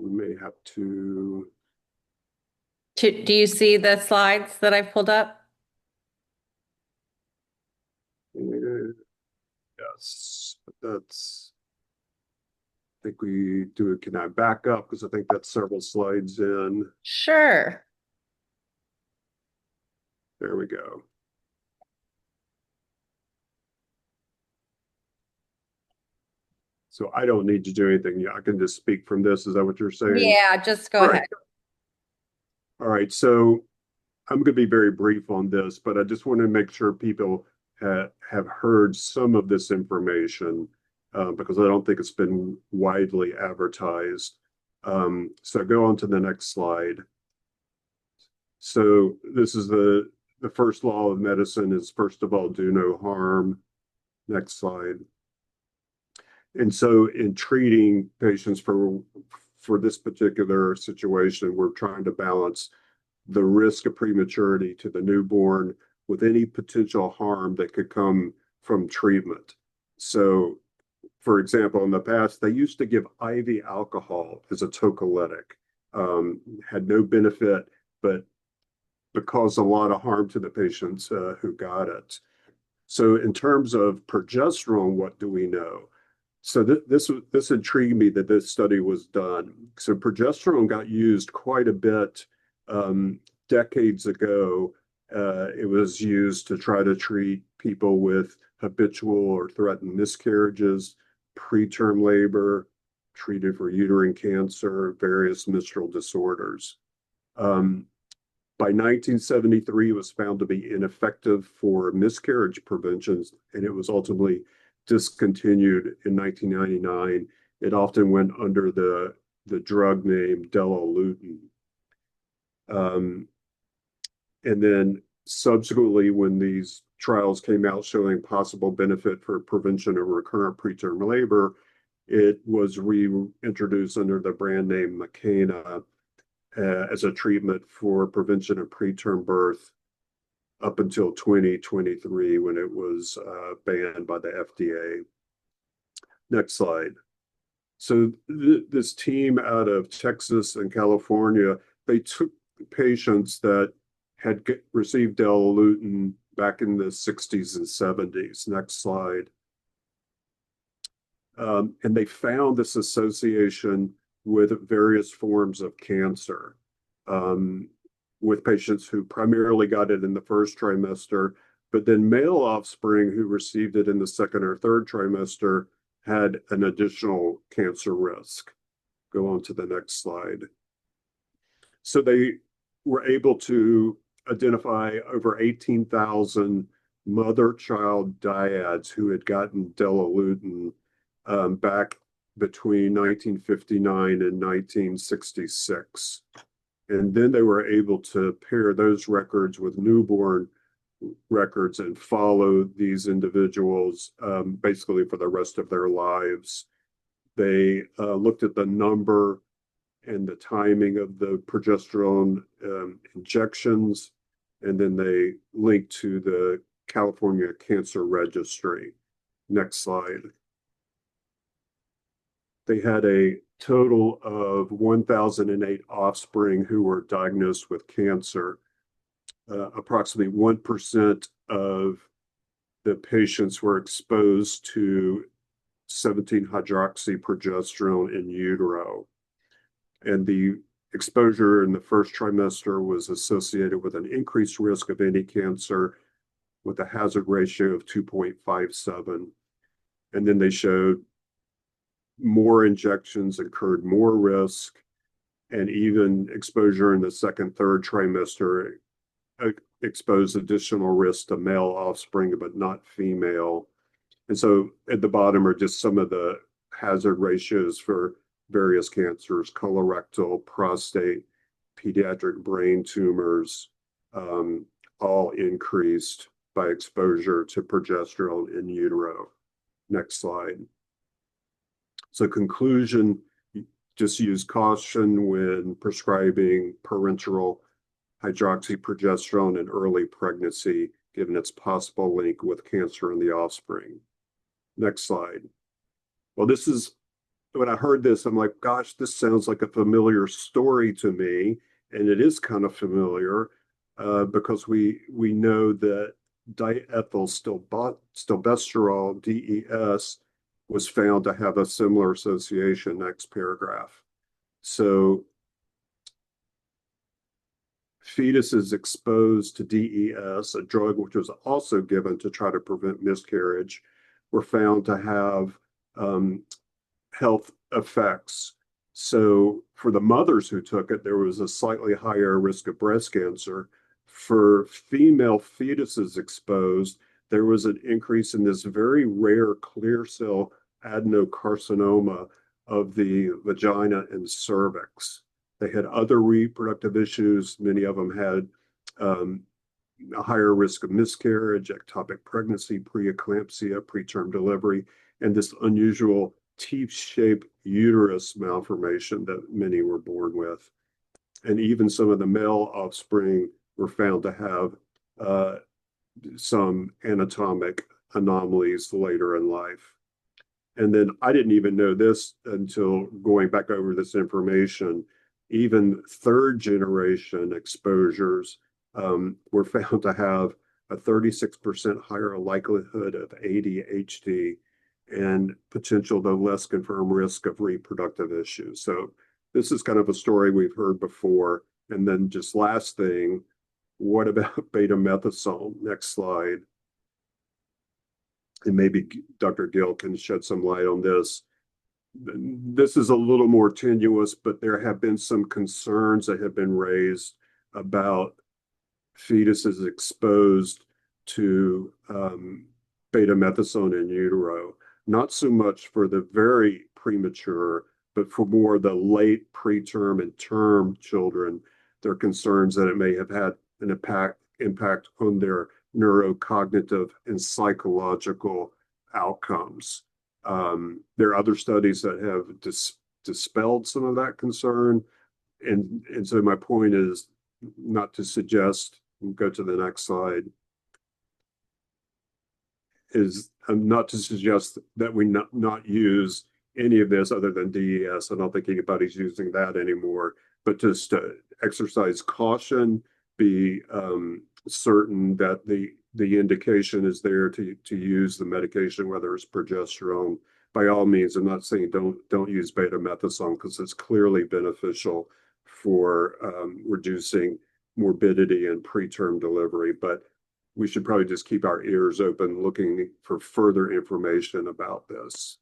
we may have to. Do you see the slides that I pulled up? Yes, but that's. I think we do it. Can I back up? Because I think that's several slides in. Sure. There we go. So I don't need to do anything. Yeah, I can just speak from this. Is that what you're saying? Yeah, just go All ahead. right. All right. So I'm going to be very brief on this, but I just want to make sure people have heard some of this information because I don't think it's been widely advertised. So go on to the next slide. So this is the first law of medicine is first of all, do no harm. Next slide. And so in treating patients for this particular situation, we're trying to balance the risk of prematurity to the newborn with any potential harm that could come from treatment. So, for example, in the past, they used to give IV alcohol as a tocolytic, had no benefit, but caused a lot of harm to the patients who got it. So, in terms of progesterone, what do we know? So this intrigued me that this study was done. So progesterone got used quite a bit decades ago. It was used to try to treat people with habitual or threatened miscarriages, preterm labor, treated for uterine cancer, various menstrual disorders. Um, by 1973, it was found to be ineffective for miscarriage prevention, and it was ultimately discontinued in 1999. It often went under the drug name Dellinger. Um, and then subsequently, when these trials came out showing possible benefit for prevention of recurrent preterm labor, it was reintroduced under the brand name Makena as a treatment for prevention of preterm birth up until 2023 when it was banned by the FDA. Next slide. So this team out of Texas and California, they took patients that had received Delalutin back in the 60s and 70s. Next slide. And they found this association with various forms of cancer with patients who primarily got it in the first trimester, but then male offspring who received it in the second or third trimester had an additional cancer risk. Go on to the next slide. So they were able to identify over 18,000 mother-child dyads who had gotten Delalutin back between 1959 and 1966. And then they were able to pair those records with newborn records and follow these individuals basically for the rest of their lives. They looked at the number and the timing of the progesterone injections, and then they linked to the California Cancer Registry. Next slide. They had a total of 1,008 offspring who were diagnosed with cancer. Approximately 1% of the patients were exposed to 17-hydroxyprogesterone in utero. And the exposure in the first trimester was associated with an increased risk of any cancer with a hazard ratio of 2.57. And then they showed more injections incurred more risk, and even exposure in the second, third trimester exposed additional risk to male offspring, but not female. And so at the bottom are just some of the hazard ratios for various cancers, colorectal, prostate, pediatric brain tumors, all increased by exposure to progesterone in utero. Next slide. So conclusion, just use caution when prescribing parenteral hydroxyprogesterone in early pregnancy, given its possible link with cancer in the offspring. Next slide. Well, this is when I heard this, I'm like, gosh, this sounds like a familiar story to me. And it is kind of familiar because we know that diethylstilbestrol, DES, was found to have a similar association. Next paragraph. So fetuses exposed to DES, a drug which was also given to try to prevent miscarriage, were found to have health effects. So for the mothers who took it, there was a slightly higher risk of breast cancer. For female fetuses exposed, there was an increase in this very rare clear cell adenocarcinoma of the vagina and cervix. They had other reproductive issues. Many of them had a higher risk of miscarriage, ectopic pregnancy, preeclampsia, preterm delivery, and this unusual teeth-shaped uterus malformation that many were born with. And even some of the male offspring were found to have some anatomic anomalies later in life. And then I didn't even know this until going back over this information. Even third generation exposures were found to have a 36% higher likelihood of ADHD and potential, though less confirmed, risk of reproductive issues. So this is kind of a story we've heard before. And then just last thing, what about betamethasone? Next slide. And maybe Dr. Gill can shed some light on this. This is a little more tenuous, but there have been some concerns that have been raised about fetuses exposed to betamethasone in utero, not so much for the very premature, but for more the late preterm and term children. There are concerns that it may have had an impact on their neurocognitive and psychological outcomes. There are other studies that have dispelled some of that concern. And so my point is not to suggest, we'll go to the next slide, is not to suggest that we not use any of this other than DES. I don't think anybody's using that anymore, but just to exercise caution, be certain that the indication is there to use the medication, whether it's progesterone. By all means, I'm not saying don't use betamethasone because it's clearly beneficial for reducing morbidity and preterm delivery, but we should probably just keep our ears open looking for further information about this.